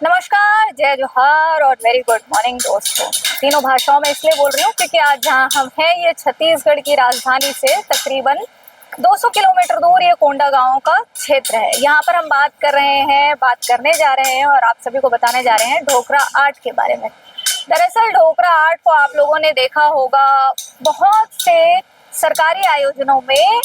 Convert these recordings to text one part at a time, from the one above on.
नमस्कार, जय जोहार और वेरी गुड मॉर्निंग दोस्तों। तीनों भाषाओं में इसलिए बोल रही हूँ क्योंकि आज जहाँ हम हैं ये छत्तीसगढ़ की राजधानी से तकरीबन 200 किलोमीटर दूर ये कोंडा गांव का क्षेत्र है। यहाँ पर हम बात करने जा रहे हैं और आप सभी को बताने जा रहे हैं ढोकरा आर्ट के बारे में। दरअसल ढोकरा आर्ट को आप लोगों ने देखा होगा बहुत से सरकारी आयोजनों में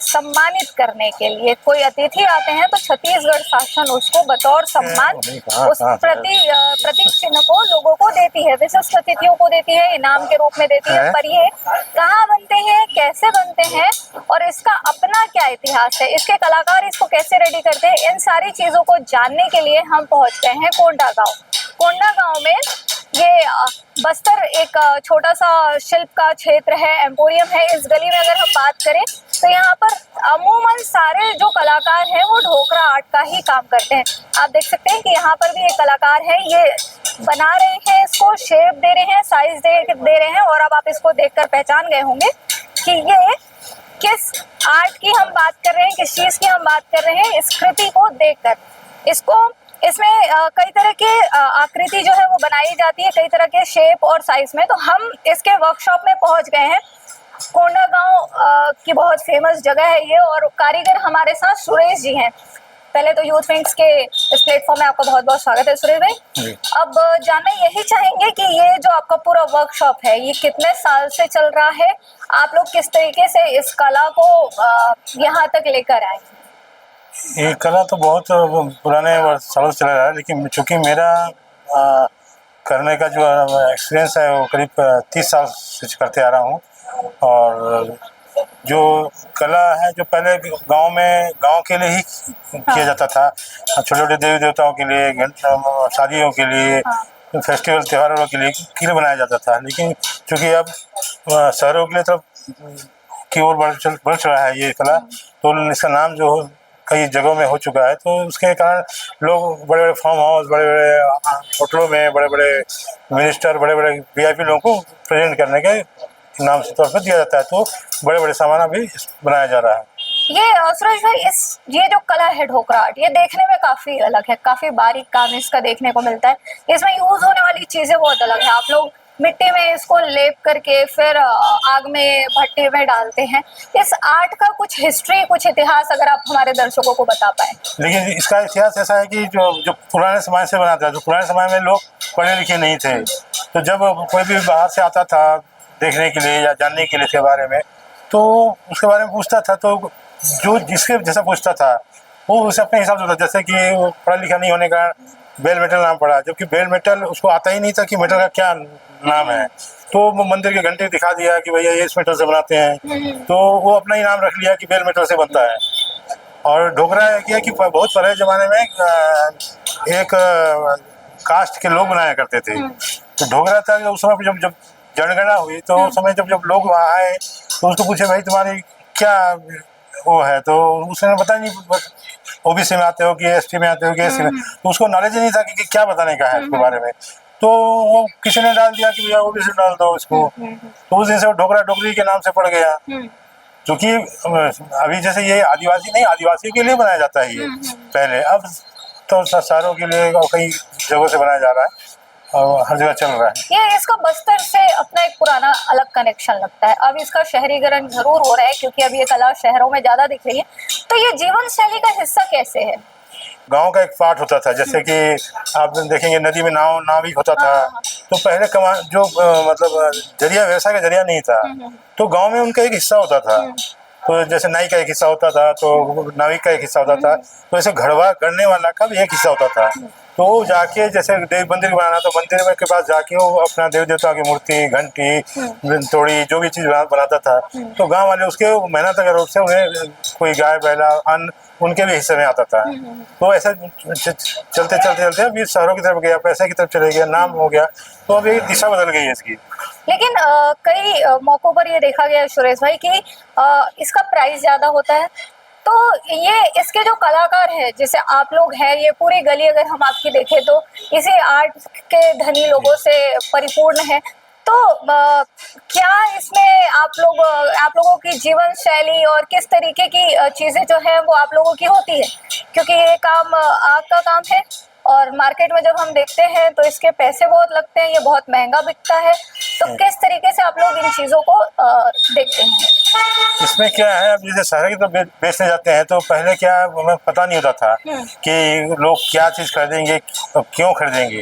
सम्मानित करने के लिए। कोई अतिथि आते हैं तो छत्तीसगढ़ शासन उसको बतौर सम्मान उस प्रतीक चिन्ह को लोगों को देती है, विशिष्ट अतिथियों को देती है, इनाम के रूप में देती है। पर ये कहाँ बनते हैं, कैसे बनते हैं और इसका अपना क्या इतिहास है, इसके कलाकार इसको कैसे रेडी करते हैं, इन सारी चीजों को जानने के लिए हम पहुंच गए हैं कोंडा गांव। कोंडा गांव में ये बस्तर एक छोटा सा शिल्प का क्षेत्र है, एम्पोरियम है। इस गली में अगर हम बात करें तो यहाँ पर अमूमन सारे जो कलाकार हैं वो ढोकरा आर्ट का ही काम करते हैं। आप देख सकते हैं कि यहाँ पर भी एक कलाकार है, ये बना रहे हैं, इसको शेप दे रहे हैं, साइज दे रहे हैं। और अब आप इसको देखकर पहचान गए होंगे कि ये किस आर्ट की हम बात कर रहे हैं, किस चीज की हम बात कर रहे हैं। इस कृति को देखकर इसमें कई तरह के आकृति जो है वो बनाई जाती है, कई तरह के शेप और साइज में। तो हम इसके वर्कशॉप में पहुंच गए हैं। कोंडा गांव की बहुत फेमस जगह है ये और कारीगर हमारे साथ सुरेश जी हैं। पहले तो यूथ विंग्स के इस प्लेटफॉर्म में आपका बहुत बहुत स्वागत है सुरेश भाई। अब जानना यही चाहेंगे कि ये जो आपका पूरा वर्कशॉप है ये कितने साल से चल रहा है, आप लोग किस तरीके से इस कला को यहाँ तक लेकर आए? ये कला तो बहुत पुराने सालों से चल रहा है, लेकिन चूँकि मेरा करने का जो एक्सपीरियंस है वो करीब 30 साल से करते आ रहा हूँ। और जो कला है जो पहले गांव के लिए ही किया जाता था, छोटे छोटे देवी देवताओं के लिए, शादियों के लिए, फेस्टिवल त्योहारों के लिए बनाया जाता था। लेकिन चूँकि अब शहरों के लिए तरफ की ओर बढ़ रहा है ये कला, तो इसका नाम जो कई जगहों में हो चुका है। तो उसके कारण लोग बड़े बड़े फार्म हाउस, बड़े बड़े होटलों में बड़े बड़े मिनिस्टर, बड़े बड़े वीआईपी लोगों को प्रेजेंट करने के नाम से तौर पर दिया जाता है। तो बड़े बड़े सामान भी बनाया जा रहा है। ये सुरेश भाई, ये जो कला है ढोकरा आर्ट, ये देखने में काफी अलग है, काफी बारीक काम इसका देखने को मिलता है। इसमें यूज होने वाली चीजें बहुत अलग है। आप लोग मिट्टी में इसको लेप करके फिर आग में भट्टे में डालते हैं। इस आर्ट का कुछ हिस्ट्री, कुछ इतिहास अगर आप हमारे दर्शकों को बता पाए। लेकिन इसका इतिहास ऐसा है कि जो पुराने समय से बना था, जो पुराने समय में लोग पढ़े लिखे नहीं थे, तो जब कोई भी बाहर से आता था देखने के लिए या जानने के लिए इसके बारे में, तो उसके बारे में पूछता था, तो जो जिसके जैसा पूछता था वो उसे अपने हिसाब से होता। जैसे कि पढ़ा लिखा नहीं होने का बेल मेटल नाम पड़ा, जबकि बेल मेटल उसको आता ही नहीं था कि मेटल का क्या नाम है। तो वो मंदिर के घंटे दिखा दिया कि भैया ये इस मेटल से बनाते हैं, तो वो अपना ही नाम रख लिया कि बेल मेटल से बनता है। और ढोकरा किया कि बहुत पहले ज़माने में एक कास्ट के लोग बनाया करते थे। तो ढोकरा था उस समय जब जनगणना हुई, तो उस समय जब लोग वहाँ आए तो उसको पूछे भाई तुम्हारी क्या वो है, तो उसने बताया नहीं ओबीसी में आते हो कि एसटी में आते हो कि एससी में। तो उसको नॉलेज ही नहीं था कि क्या बताने का है उसके बारे में। तो वो किसी ने डाल दिया कि भैया ओबीसी डाल दो इसको। तो उस दिन से वो ढोकरा डोगरी के नाम से पड़ गया। क्योंकि अभी जैसे ये आदिवासी नहीं, आदिवासी के लिए बनाया जाता है ये पहले, अब तो शहरों के लिए कई जगहों से बनाया जा रहा है और हर जगह चल रहा है। ये इसका बस्तर से अपना एक पुराना अलग कनेक्शन लगता है। अब इसका शहरीकरण जरूर हो रहा है क्योंकि अब ये कला शहरों में ज्यादा दिख रही है। तो ये जीवन शैली का हिस्सा कैसे है? गांव का एक पार्ट होता था, जैसे कि आप देखेंगे नदी में नाव ही होता था। तो पहले मतलब जरिया, व्यवसाय का जरिया नहीं था, तो गांव में उनका एक हिस्सा होता था। तो जैसे नाई का एक हिस्सा होता था, तो नाविक का एक हिस्सा होता था, तो ऐसे घड़वा करने वाला का भी एक हिस्सा होता था। तो जाके जैसे देव मंदिर बनाना, तो मंदिर में के पास जाके वो अपना देव देवता की मूर्ति, घंटी, तोड़ी, जो भी चीज़ बनाता था, तो गांव वाले उसके मेहनत के रूप से उन्हें कोई गाय बैला अन्न उनके भी हिस्से में आता था। तो ऐसा चलते चलते अभी शहरों की तरफ गया, पैसे की तरफ चले गया, नाम हो गया, तो अभी दिशा बदल गई है इसकी। लेकिन कई मौकों पर ये देखा गया सुरेश भाई कि इसका प्राइस ज्यादा होता है। तो ये इसके जो कलाकार हैं, जैसे आप लोग हैं, ये पूरी गली अगर हम आपकी देखें तो इसी आर्ट के धनी लोगों से परिपूर्ण है। तो क्या इसमें आप लोगों की जीवन शैली और किस तरीके की चीजें जो है वो आप लोगों की होती है? क्योंकि ये काम आपका काम है। और मार्केट में जब हम देखते हैं तो इसके पैसे बहुत लगते हैं, ये बहुत महंगा बिकता है। तो किस तरीके से आप लोग इन चीज़ों को देखते हैं? इसमें क्या है, अब जैसे शहर की तो बेचने जाते हैं तो पहले क्या हमें पता नहीं होता था कि लोग क्या चीज़ खरीदेंगे, क्यों खरीदेंगे।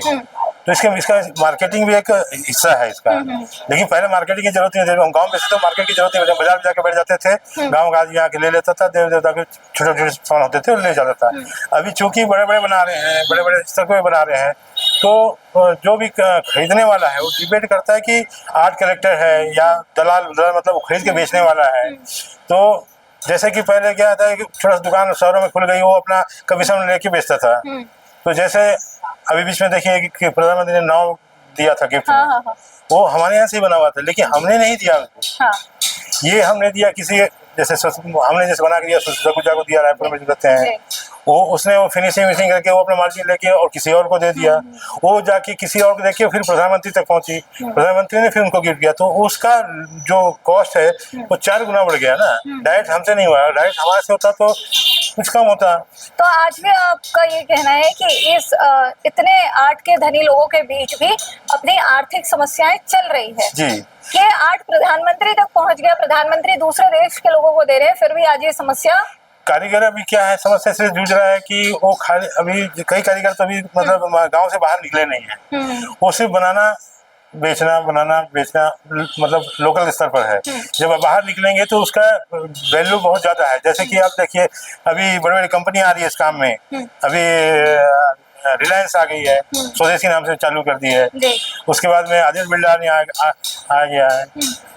तो इसका मार्केटिंग भी एक हिस्सा है इसका। लेकिन पहले मार्केटिंग की जरूरत नहीं थी, हम गांव में से तो मार्केट की जरूरत नहीं होती, बाजार में जाकर बैठ जाते थे, गांव का आदमी आके ले लेता था, देव देवता के छोटे छोटे सामान होते थे और ले जाता था। अभी चूंकि बड़े बड़े बना रहे हैं, बड़े बड़े स्तर पे बना रहे हैं, तो जो भी खरीदने वाला है वो डिबेट करता है कि आर्ट कलेक्टर है या दलाल मतलब खरीद के बेचने वाला है। तो जैसे कि पहले क्या था कि छोटा सा दुकान शहरों में खुल गई, वो अपना कमीशन लेके बेचता था। तो जैसे अभी बीच में देखिए कि प्रधानमंत्री ने नाव दिया था गिफ्ट में, वो हमारे यहाँ से ही बना हुआ था, लेकिन हमने नहीं दिया उसको। ये हमने दिया किसी, जैसे हमने जैसे बना के दिया सकुजा को दिया, रायपुर में जो कहते हैं, वो उसने वो फिनिशिंग करके वो अपना मार्जिन लेके और किसी और को दे दिया। वो जाके किसी और को देके फिर प्रधानमंत्री तक पहुंची, प्रधानमंत्री ने फिर उनको गिफ्ट किया। तो उसका जो कॉस्ट है वो 4 गुना बढ़ गया ना। डायरेक्ट हमसे नहीं हुआ, डायरेक्ट हमारे से होता तो कुछ कम होता। तो आज भी आपका ये कहना है कि इस इतने आर्ट के धनी लोगों के बीच भी अपनी आर्थिक समस्याएं चल रही है जी। ये आर्ट प्रधानमंत्री तक पहुंच गया, प्रधानमंत्री दूसरे देश के लोगों को दे रहे हैं, फिर भी आज ये समस्या। कारीगर अभी क्या है, समस्या से जूझ रहा है कि वो खाली, अभी कई कारीगर तो अभी मतलब गांव से बाहर निकले नहीं है, वो सिर्फ बनाना बेचना मतलब लोकल स्तर पर है। जब बाहर निकलेंगे तो उसका वैल्यू बहुत ज़्यादा है। जैसे कि आप देखिए अभी बड़ी बड़ी कंपनी आ रही है इस काम में, अभी रिलायंस आ गई है, स्वदेशी नाम से चालू कर दी है। उसके बाद में आदित्य बिरला ने आ गया है।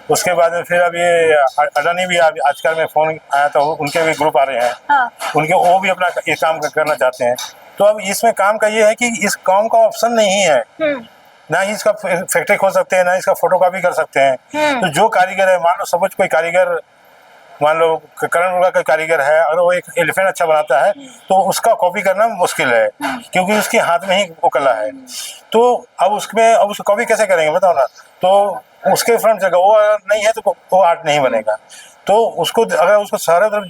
उसके बाद में फिर अब ये अडानी भी आजकल में फोन आया था, उनके भी ग्रुप आ रहे हैं, उनके वो भी अपना ये काम करना चाहते हैं। तो अब इसमें काम का ये है कि इस काम का ऑप्शन नहीं है, ना ही इसका फैक्ट्री खोल सकते हैं, ना इसका फोटोकॉपी कर सकते हैं। तो जो कारीगर है, मान लो सपोज कोई कारीगर, मान लो करण मुर्गा का कारीगर है और वो एक एलिफेंट अच्छा बनाता है, तो उसका कॉपी करना मुश्किल है क्योंकि उसके हाथ में ही वो कला है। तो अब उसको कॉपी कैसे करेंगे बताओ ना। तो उसके फ्रंट जगह वो नहीं है तो वो आर्ट नहीं बनेगा। तो उसको अगर उसको सारे तरफ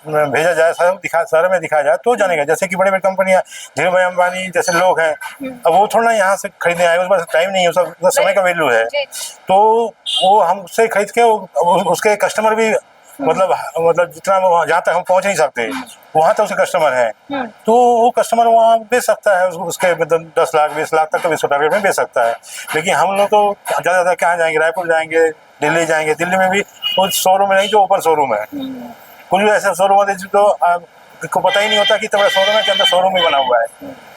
भेजा जाए, सारे में दिखाया जाए तो जानेगा। जैसे कि बड़ी बड़ी कंपनियां, धीरू भाई अंबानी जैसे लोग हैं, अब वो थोड़ा यहाँ से खरीदने आए, उसके पास टाइम नहीं है, उसका समय का वैल्यू है। तो वो हमसे खरीद के उसके कस्टमर भी मतलब जितना जहाँ तक हम पहुँच नहीं सकते वहाँ तक उसके कस्टमर हैं। तो वो कस्टमर वहाँ बेच सकता है, उसके 10 लाख 20 लाख तक तो विश्व टारगेट में बेच सकता है। लेकिन हम लोग तो ज़्यादा कहाँ जाएंगे, रायपुर जाएंगे, दिल्ली जाएंगे। दिल्ली में भी वो शोरूम नहीं जो ओपन शोरूम है, कुछ ऐसा शोरूम होते तो आपको पता ही नहीं होता कि इतना बड़ा शोरूम है, के अंदर शोरूम ही बना हुआ है।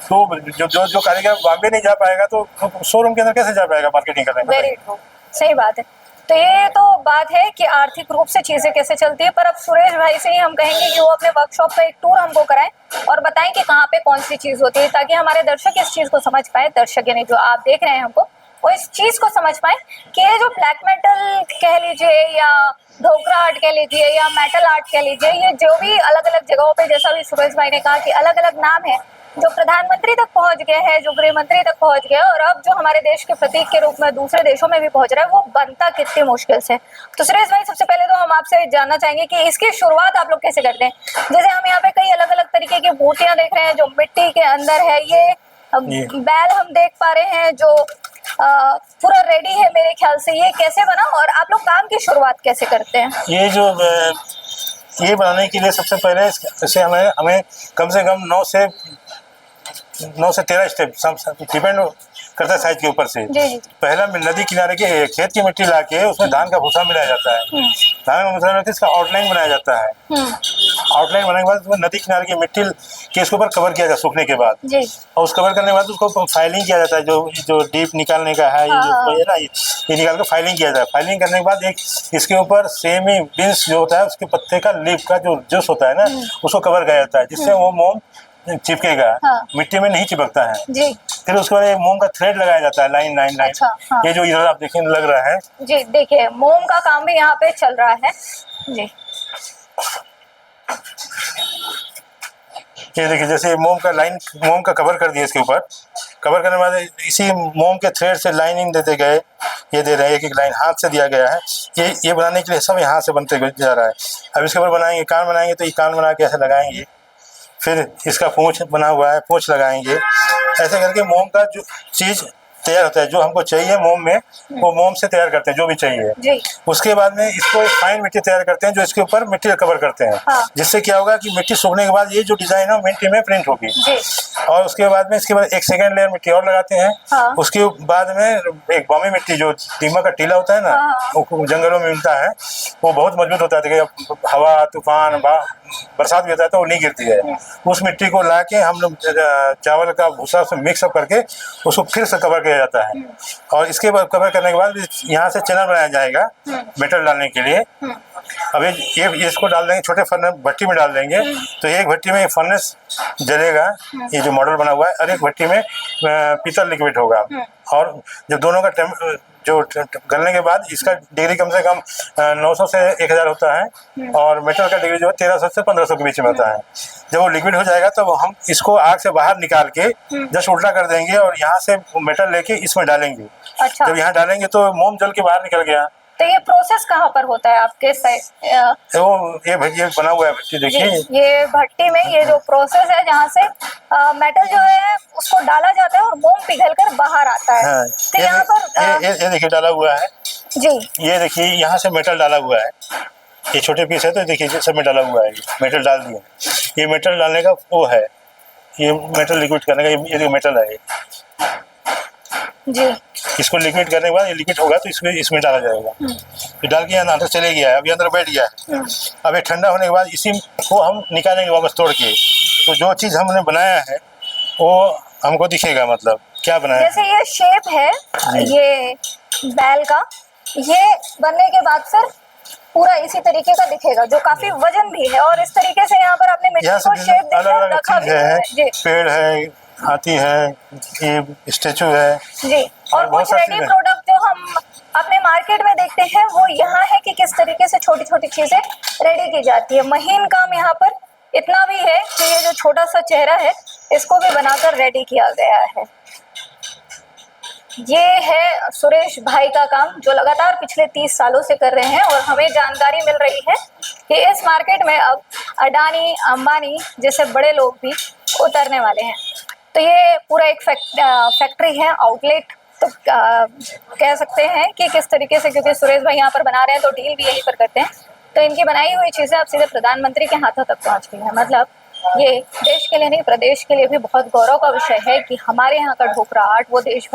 तो जो कारीगर बॉम्बे नहीं जा पाएगा तो शोरूम के अंदर कैसे जा पाएगा मार्केटिंग करने में। वेरी ट्रू, सही बात है। तो ये तो बात है कि आर्थिक रूप से चीजें कैसे चलती है, पर अब सुरेश भाई से ही हम कहेंगे कि वो अपने वर्कशॉप का एक टूर हमको कराएं और बताएं कि कहाँ पे कौन सी चीज होती है, ताकि हमारे दर्शक इस चीज को समझ पाए, दर्शक यानी जो आप देख रहे हैं हमको, वो इस चीज को समझ पाए कि ये जो ब्लैक मेटल कह लीजिए या ढोकरा आर्ट कह लीजिए या मेटल आर्ट कह लीजिए, ये जो भी अलग अलग जगहों पे, जैसा भी सुरेश भाई ने कहा कि अलग अलग नाम है, जो प्रधानमंत्री तक पहुंच गए हैं, जो गृह मंत्री तक पहुंच गए, और अब जो हमारे देश के प्रतीक के रूप में दूसरे देशों में भी पहुंच रहा है, वो बनता कितनी मुश्किल से। तो सुरेश भाई, सबसे पहले तो हम आपसे जानना चाहेंगे कि इसकी शुरुआत आप लोग कैसे करते हैं। जैसे हम यहाँ पे कई अलग अलग तरीके की मूर्तियां देख रहे हैं जो मिट्टी के अंदर है, ये बैल हम देख पा रहे हैं जो पूरा रेडी है मेरे ख्याल से, ये कैसे बना और आप लोग काम की शुरुआत कैसे करते हैं। ये बनाने के लिए सबसे पहले इसे हमें कम से कम 9 से 13 स्टेप डिपेंड करता है साइज के ऊपर से। पहला नदी किनारे के खेत की मिट्टी लाके उसमें धान का भूसा मिलाया जाता है, धान का भूसा मिलाकर इसका आउटलाइन बनाया जाता है। आउटलाइन बनाने के बाद उसमें नदी किनारे की मिट्टी के इसके ऊपर कवर किया जाता है सूखने के बाद, और उस कवर करने के बाद उसको फाइलिंग किया जाता है, जो डीप निकालने का है, ये निकाल कर फाइलिंग किया जाता है। फाइलिंग करने के बाद एक इसके ऊपर सेमी बीन्स जो होता है उसके पत्ते का लीफ का जो जूस होता है ना, उसको कवर किया जाता है, जिससे वो मोम चिपकेगा, मिट्टी में नहीं चिपकता है जी। फिर उसके बाद मोम का थ्रेड लगाया जाता है, लाइन। अच्छा, ये जो इधर आप देखिए लग रहा है जी, देखिए मोम का काम भी यहाँ पे चल रहा है जी। ये देखिए जैसे मोम का कवर कर दिया, इसके ऊपर कवर करने के बाद इसी मोम के थ्रेड से लाइनिंग देते गए, ये दे रहे हैं, एक लाइन हाथ से दिया गया है। ये बनाने के लिए सब यहाँ से बनते जा रहा है। अब इसके ऊपर बनाएंगे, कान बनाएंगे, तो ये कान बना के ऐसे लगाएंगे, फिर इसका पूंछ बना हुआ है, पूंछ लगाएंगे। ऐसे करके मोम का जो चीज़ तैयार होता है, जो हमको चाहिए मोम में, वो मोम से तैयार करते हैं जो भी चाहिए। जी। उसके बाद में इसको एक फाइन मिट्टी तैयार करते हैं, जो इसके ऊपर मिट्टी कवर करते हैं। हाँ। जिससे क्या होगा कि मिट्टी सूखने के बाद ये जो डिजाइन है मिट्टी में प्रिंट होगी। जी। और उसके बाद में इसके बाद एक सेकेंड लेयर मिट्टी और लगाते हैं। हाँ। उसके बाद में एक बॉम्बे मिट्टी, जो दीमक का टीला होता है ना, हाँ। वो जंगलों में मिलता है, वो बहुत मजबूत होता है। देखिए हवा तूफान बरसात भी होता है तो वो नहीं गिरती है। उस मिट्टी को ला के हम लोग चावल का भूसा से मिक्सअप करके उसको फिर से कवर किया जाता है। और इसके बाद कवर करने के बाद यहाँ से चैनल बनाया जाएगा मेटल डालने के लिए। अब ये इसको डाल देंगे, छोटे फर्नेस भट्टी में डाल देंगे। तो एक भट्टी में फर्नेस जलेगा, ये जो मॉडल बना हुआ है, और एक भट्टी में पीतल लिक्विड होगा। और जब दोनों का जो गलने के बाद इसका डिग्री कम से कम 900 से 1000 होता है, और मेटल का डिग्री जो है 1300 से 1500 के बीच में होता है। जब वो लिक्विड हो जाएगा तब हम इसको आग से बाहर निकाल के जस्ट उल्टा कर देंगे और यहाँ से मेटल लेके इसमें डालेंगे। अच्छा। जब यहाँ डालेंगे तो मोम जल के बाहर निकल गया। तो ये प्रोसेस कहाँ पर होता है आपके साइड? वो ये भट्टी बना हुआ है, भट्टी देखिए। ये भट्टी में ये जो प्रोसेस है जहाँ से मेटल जो है उसको डाला जाता है और मोम पिघलकर बाहर आता है। हाँ, तो यहाँ पर ये देखिए डाला हुआ है जी। ये देखिए यहाँ से मेटल डाला हुआ है, ये छोटे पीस है तो देखिए सब में डाला हुआ है, मेटल डाल दिया। ये मेटल डालने का वो है, ये मेटल लिक्विड करने का, ये मेटल है जी। इसको लिक्विड करने के बाद ये लिक्विड होगा तो इसमें डाला जाएगा। फिर डाल के अंदर चले गया है, अभी अंदर बैठ गया है। अब ये ठंडा होने के बाद इसी को हम निकालेंगे वापस तोड़ के। तो जो चीज़ हमने बनाया है वो हमको दिखेगा, मतलब क्या बनाया जैसे ये शेप है ये बैल का, ये बनने के बाद फिर पूरा इसी तरीके का दिखेगा, जो काफी वजन भी है। और इस तरीके से यहाँ पर आपने मिट्टी को शेप देकर रखा भी है। जी। पेड़ है, हाथी है, ये स्टेचू है जी। और कुछ रेडी प्रोडक्ट जो हम अपने मार्केट में देखते हैं वो यहाँ है कि किस तरीके से छोटी छोटी चीजें रेडी की जाती है। महीन काम यहाँ पर इतना भी है कि ये जो छोटा सा चेहरा है इसको भी बनाकर रेडी किया गया है। ये है सुरेश भाई का काम, जो लगातार पिछले 30 सालों से कर रहे हैं। और हमें जानकारी मिल रही है कि इस मार्केट में अब अडानी अंबानी जैसे बड़े लोग भी उतरने वाले हैं। तो ये पूरा एक फैक्ट्री है, आउटलेट तो कह सकते हैं कि किस तरीके से, क्योंकि सुरेश भाई यहाँ पर बना रहे हैं तो डील भी यहीं पर करते हैं। तो इनकी बनाई हुई चीज़ें अब सीधे प्रधानमंत्री के हाथों तक पहुँच गई है। मतलब ये देश के लिए नहीं, प्रदेश के लिए भी बहुत गौरव का विषय है कि हमारे यहाँ का ढोकरा आर्ट वो देश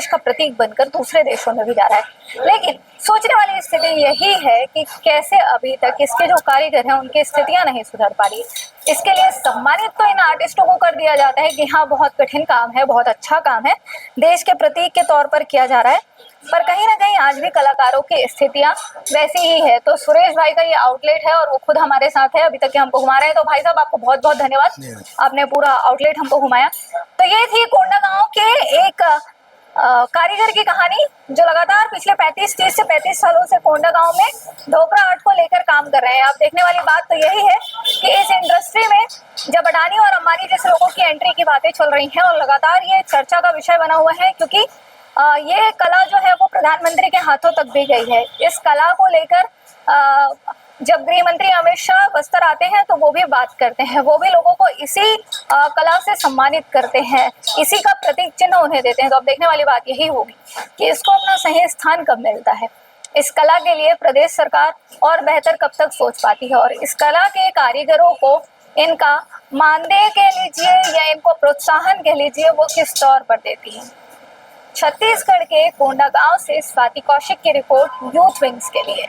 का प्रतीक बनकर दूसरे देशों में भी जा रहा है। लेकिन सोचने वाली स्थिति यही है कि कैसे अभी तक इसके जो कारीगर हैं उनकी स्थितियां नहीं सुधर पा रही। इसके लिए सम्मानित तो इन आर्टिस्टों को कर दिया जाता है कि हाँ बहुत कठिन काम है, बहुत अच्छा काम है, देश के प्रतीक के तौर पर किया जा रहा है, पर कहीं ना कहीं आज भी कलाकारों की स्थितियां वैसी ही है। तो सुरेश भाई का ये आउटलेट है और वो खुद हमारे साथ है, अभी तक हमको घुमा रहे हैं। तो भाई साहब आपको बहुत बहुत धन्यवाद, आपने पूरा आउटलेट हमको घुमाया। तो ये थी कोंडागांव के एक कारीगर की कहानी, जो लगातार पिछले 30 से 35 सालों से कोंडागांव में ढोकरा आर्ट को लेकर काम कर रहे हैं। अब देखने वाली बात तो यही है कि इस इंडस्ट्री में जब अडानी और अंबानी जैसे लोगों की एंट्री की बातें चल रही हैं और लगातार ये चर्चा का विषय बना हुआ है, क्योंकि ये कला जो है वो प्रधानमंत्री के हाथों तक भी गई है। इस कला को लेकर जब गृह मंत्री अमित शाह बस्तर आते हैं तो वो भी बात करते हैं, वो भी लोगों को इसी कला से सम्मानित करते हैं, इसी का प्रतीक चिन्ह उन्हें देते हैं। तो अब देखने वाली बात यही होगी कि इसको अपना सही स्थान कब मिलता है। इस कला के लिए प्रदेश सरकार और बेहतर कब तक सोच पाती है, और इस कला के कारीगरों को इनका मानदेय कह लीजिए या इनको प्रोत्साहन कह लीजिए, वो किस तौर पर देती है। छत्तीसगढ़ के कोंडागांव से स्वाति कौशिक की रिपोर्ट यूथ विंग्स के लिए।